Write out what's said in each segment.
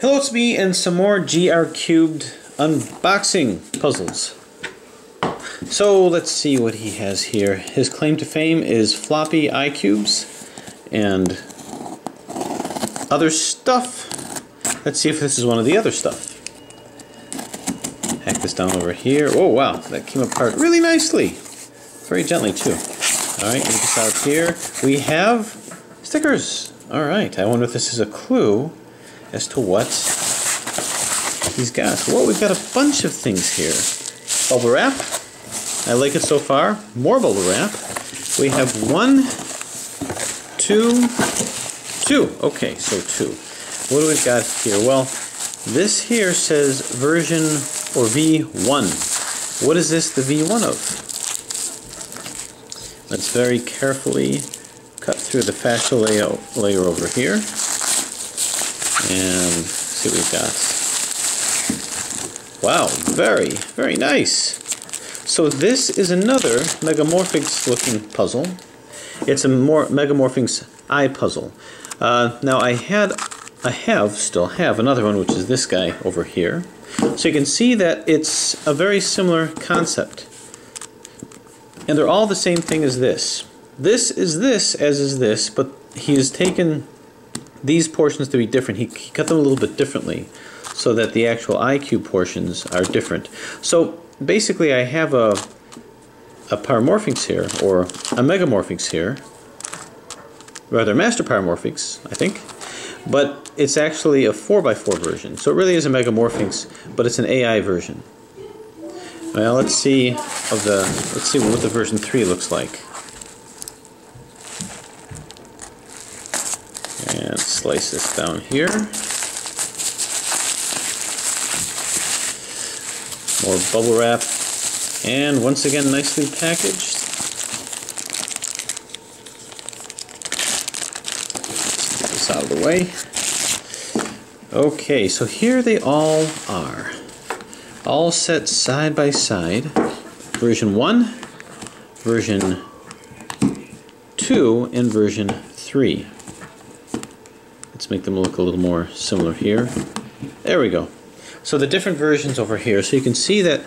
Hello, it's me and some more GR Cubed unboxing puzzles. So let's see what he has here. His claim to fame is floppy iCubes and other stuff. Let's see if this is one of the other stuff. Hack this down over here. Oh wow, that came apart really nicely. Very gently too. Alright, get this out here. We have stickers. Alright, I wonder if this is a clue as to what he's got. Well, we've got a bunch of things here. Bubble wrap. I like it so far. More bubble wrap. We have one, two. Okay, so two. What do we got here? Well, this here says version or V1. What is this the V1 of? Let's very carefully cut through the fascia layer over here and see what we've got. Wow, very, very nice. So this is another Megamorphics looking puzzle. It's a more Megamorphics eye puzzle. Now still have another one, which is this guy over here. So you can see that it's a very similar concept. And they're all the same thing as this. This is this, as is this, but he has taken these portions to be different. He cut them a little bit differently so that the actual iCube portions are different. So basically I have a Paramorphics here, or a Megamorphics here, rather Master Paramorphics, I think, but it's actually a 4x4 version. So it really is a Megamorphics, but it's an AI version. Well, let's see what the version 3 looks like. And slice this down here. More bubble wrap, and once again nicely packaged. Get this out of the way. Okay, so here they all are. All set side by side. Version 1, version 2, and version 3. Let's make them look a little more similar here. There we go. So the different versions over here. So you can see that,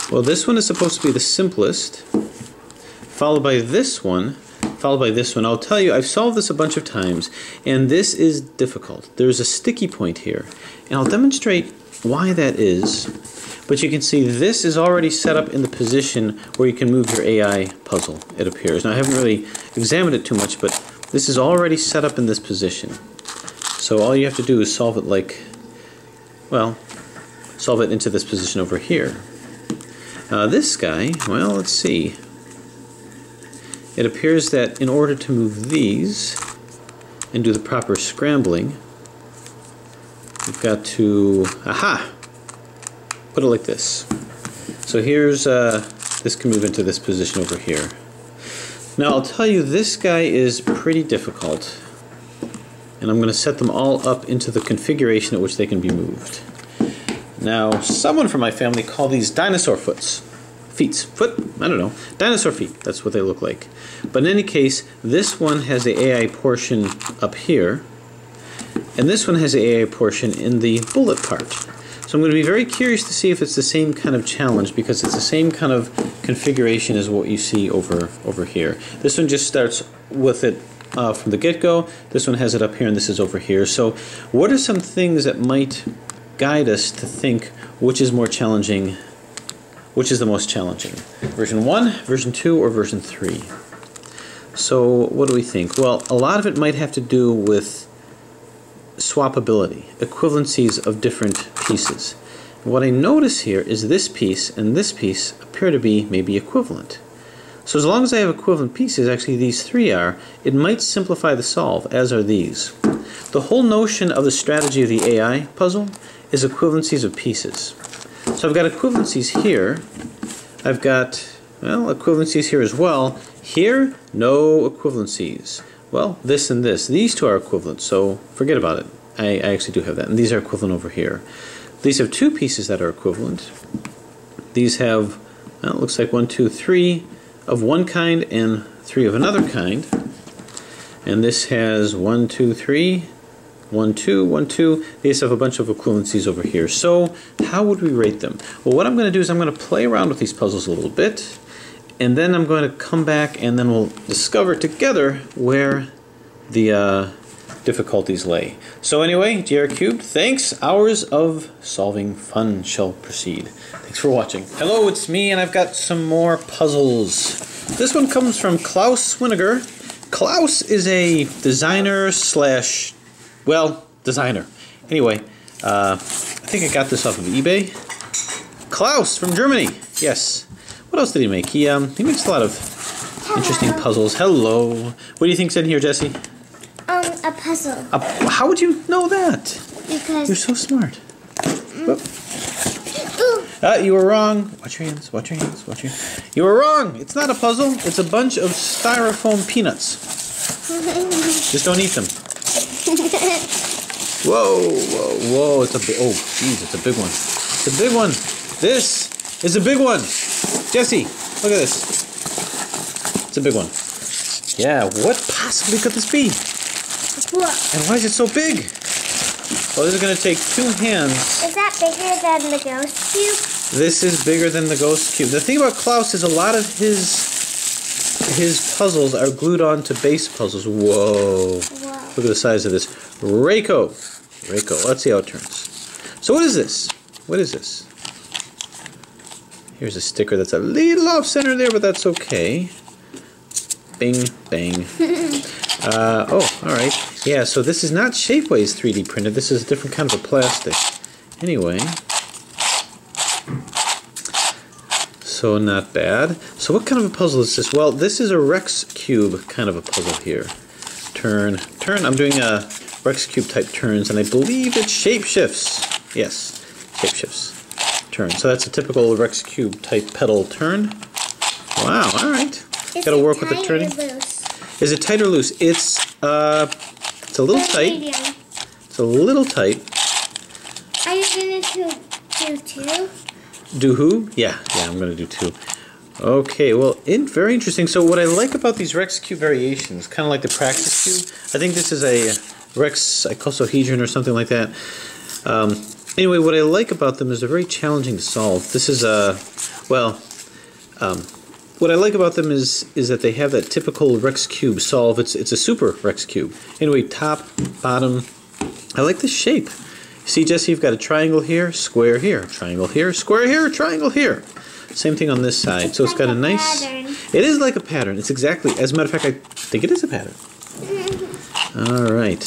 well, this one is supposed to be the simplest, followed by this one, followed by this one. I'll tell you, I've solved this a bunch of times, and this is difficult. There's a sticky point here, and I'll demonstrate why that is. But you can see this is already set up in the position where you can move your AI puzzle, it appears. Now, I haven't really examined it too much, but this is already set up in this position. So all you have to do is solve it solve it into this position over here. This guy, well, let's see. It appears that in order to move these and do the proper scrambling, we've got to, put it like this. So here's, this can move into this position over here. Now I'll tell you, this guy is pretty difficult, and I'm going to set them all up into the configuration at which they can be moved. Now, someone from my family called these dinosaur foot? I don't know. Dinosaur feet, that's what they look like. But in any case, this one has the AI portion up here, and this one has the AI portion in the bullet part. So I'm going to be very curious to see if it's the same kind of challenge, because it's the same kind of configuration as what you see over here. This one just starts with it from the get-go. This one has it up here, and this is over here. So what are some things that might guide us to think which is more challenging, which is the most challenging? Version 1, version 2, or version 3? So what do we think? Well, a lot of it might have to do with swappability, equivalencies of different pieces. What I notice here is this piece and this piece appear to be maybe equivalent. So as long as I have equivalent pieces, actually these three are, it might simplify the solve, as are these. The whole notion of the strategy of the AI puzzle is equivalencies of pieces. So I've got equivalencies here. I've got, well, equivalencies here as well. Here, no equivalencies. Well, this and this. These two are equivalent, so forget about it. I actually do have that. And these are equivalent over here. These have two pieces that are equivalent. These have, well, it looks like 1, 2, 3 of one kind and 3 of another kind. And this has 1, 2, 3, 1, 2, 1, 2. They just have a bunch of equivalencies over here. So how would we rate them? Well, what I'm going to do is I'm going to play around with these puzzles a little bit, and then I'm going to come back and then we'll discover together where the difficulties lay. So anyway, GR Cubed, thanks. Hours of solving fun shall proceed. Thanks for watching. Hello, it's me, and I've got some more puzzles. This one comes from Klaus Swiniger. Klaus is a designer slash, well, designer. Anyway, I think I got this off of eBay. Klaus from Germany. Yes. What else did he make? He makes a lot of interesting puzzles. Hello. What do you think's in here, Jessie? A puzzle. How would you know that? Because you're so smart. You were wrong. Watch your hands. Watch your hands. Watch your. You were wrong. It's not a puzzle. It's a bunch of styrofoam peanuts. Just don't eat them. Whoa, whoa, whoa! It's a big. Oh, jeez, it's a big one. It's a big one. This is a big one. Jessie, look at this. It's a big one. Yeah. What possibly could this be? What? And why is it so big? Well, this is going to take 2 hands. Is that bigger than the ghost cube? This is bigger than the ghost cube. The thing about Klaus is a lot of his puzzles are glued on to base puzzles. Whoa. Look at the size of this. Reiko. Reiko. Let's see how it turns. So what is this? What is this? Here's a sticker that's a little off center there, but that's okay. Bing, bang. Oh, alright. Yeah, so this is not Shapeways 3D printed. This is a different kind of a plastic. Anyway. So not bad. So what kind of a puzzle is this? Well, this is a Rex Cube kind of a puzzle here. Turn, turn. I'm doing a Rex Cube type turns, and I believe it shapeshifts. Yes, shapeshifts. Turn. So that's a typical Rex Cube type pedal turn. Wow, alright. Gotta work with the turning. Is it tight or loose? It's a little tight. Medium. It's a little tight. Are you gonna do 2? Do who? Yeah, I'm gonna do 2. Okay, well, very interesting. So what I like about these Rex Cube variations, kind of like the Praxis Cube, I think this is a Rex icosahedron or something like that. Anyway, what I like about them is they're very challenging to solve. This is what I like about them is that they have that typical Rex Cube solve. It's a super Rex Cube. Anyway, top, bottom. I like the shape. See, Jessie, you've got a triangle here, square here, triangle here, square here, triangle here. Same thing on this side. So it's got a nice... Pattern. It is like a pattern. It's exactly... As a matter of fact, I think it is a pattern. All right.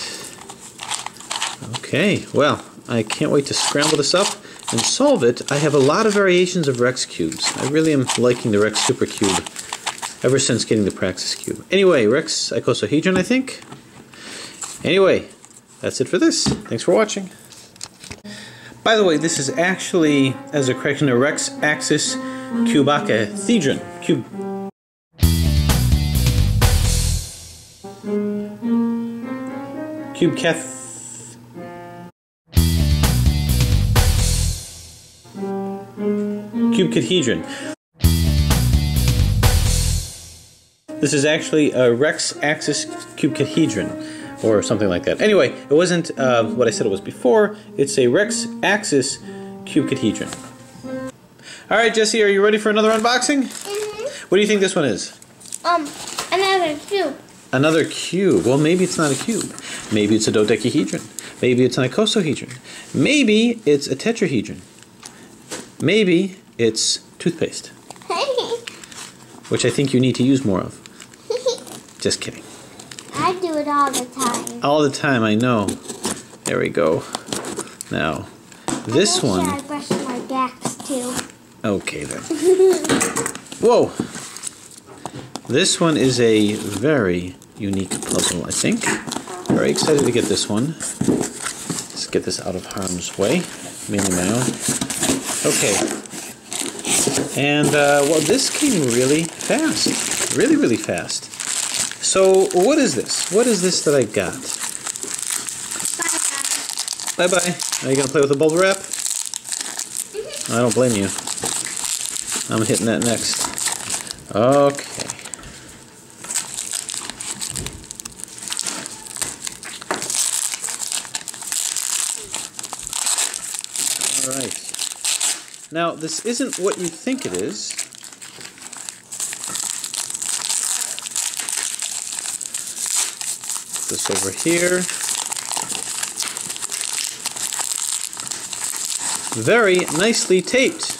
Okay, well, I can't wait to scramble this up and solve it. I have a lot of variations of Rex Cubes. I really am liking the Rex Super Cube ever since getting the Praxis Cube. Anyway, Rex icosahedron, I think. Anyway, that's it for this. Thanks for watching. By the way, this is actually, as a correction, a Rex Axis Cubicahedron. Cubicahedron. This is actually a Rex Axis Cubicahedron, or something like that. Anyway, it wasn't what I said it was before. It's a Rex Axis Cubicahedron. All right, Jessie, are you ready for another unboxing? Mm-hmm. What do you think this one is? Another cube. Another cube. Well, maybe it's not a cube. Maybe it's a dodecahedron. Maybe it's an icosahedron. Maybe it's a tetrahedron. Maybe it's toothpaste, which I think you need to use more of. Just kidding. I do it all the time. All the time, I know. There we go. Now, this one... I brush my backs too. Okay, then. Whoa! This one is a very unique puzzle, I think. Very excited to get this one. Let's get this out of harm's way. Mainly my own. Okay. And, well, this came really fast. Really, really fast. So, what is this? What is this that I got? Bye-bye. Are you going to play with the bubble wrap? I don't blame you. I'm hitting that next. Okay. Alright. Now, this isn't what you think it is. Put this over here. Very nicely taped.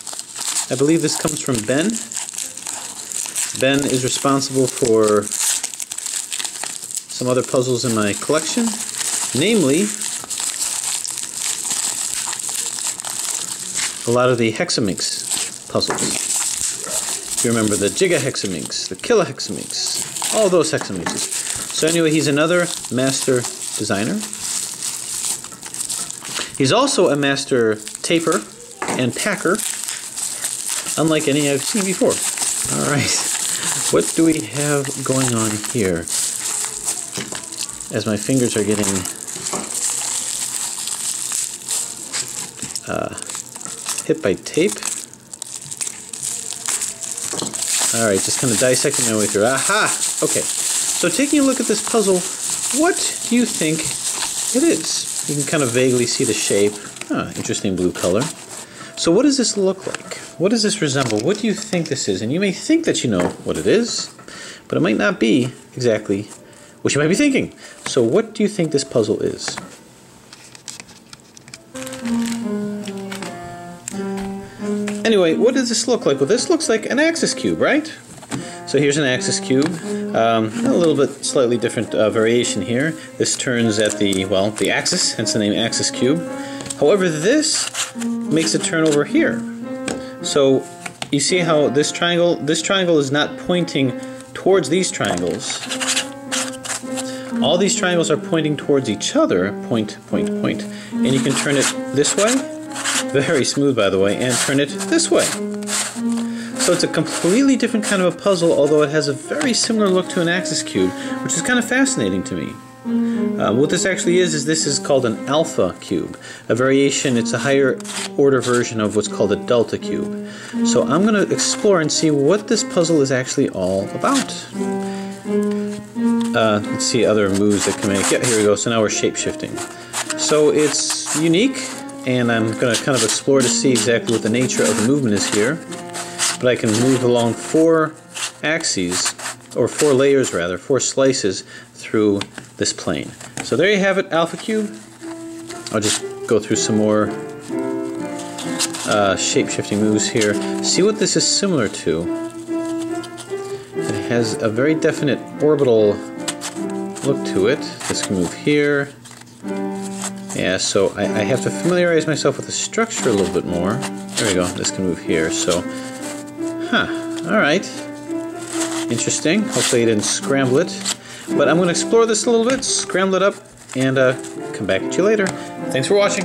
I believe this comes from Ben. Ben is responsible for some other puzzles in my collection, namely a lot of the Hexaminx puzzles. If you remember the Gigahexaminx, the Killohexaminx, all those Hexaminxes. So anyway, he's another master designer. He's also a master taper and packer, unlike any I've seen before. Alright, what do we have going on here? As my fingers are getting hit by tape. Alright, just kind of dissecting my way through. Aha! Okay, so taking a look at this puzzle, what do you think it is? You can kind of vaguely see the shape. Interesting blue color. So what does this look like? What does this resemble? What do you think this is? And you may think that you know what it is, but it might not be exactly what you might be thinking. So what do you think this puzzle is? Anyway, what does this look like? Well, this looks like an axis cube, right? So here's an axis cube. A little bit slightly different variation here. This turns at the, well, the axis, hence the name axis cube. However, this makes it turn over here. So you see how this triangle is not pointing towards these triangles. All these triangles are pointing towards each other, point, point, point. And you can turn it this way, very smooth by the way, and turn it this way. So it's a completely different kind of a puzzle, although it has a very similar look to an axis cube, which is kind of fascinating to me. What this actually is this is called an alpha cube. A variation, it's a higher order version of what's called a delta cube. So I'm going to explore and see what this puzzle is actually all about. Let's see other moves that can make. Yeah, here we go. So now we're shape-shifting. So it's unique, and I'm going to kind of explore to see exactly what the nature of the movement is here. But I can move along 4 axes, or 4 layers rather, 4 slices through this plane. So there you have it, Alpha Cube. I'll just go through some more shape-shifting moves here. See what this is similar to. It has a very definite orbital look to it. This can move here. Yeah, so I have to familiarize myself with the structure a little bit more. There we go, this can move here. So, alright. Interesting. Hopefully I didn't scramble it. But I'm going to explore this a little bit, scramble it up, and come back at you later. Thanks for watching.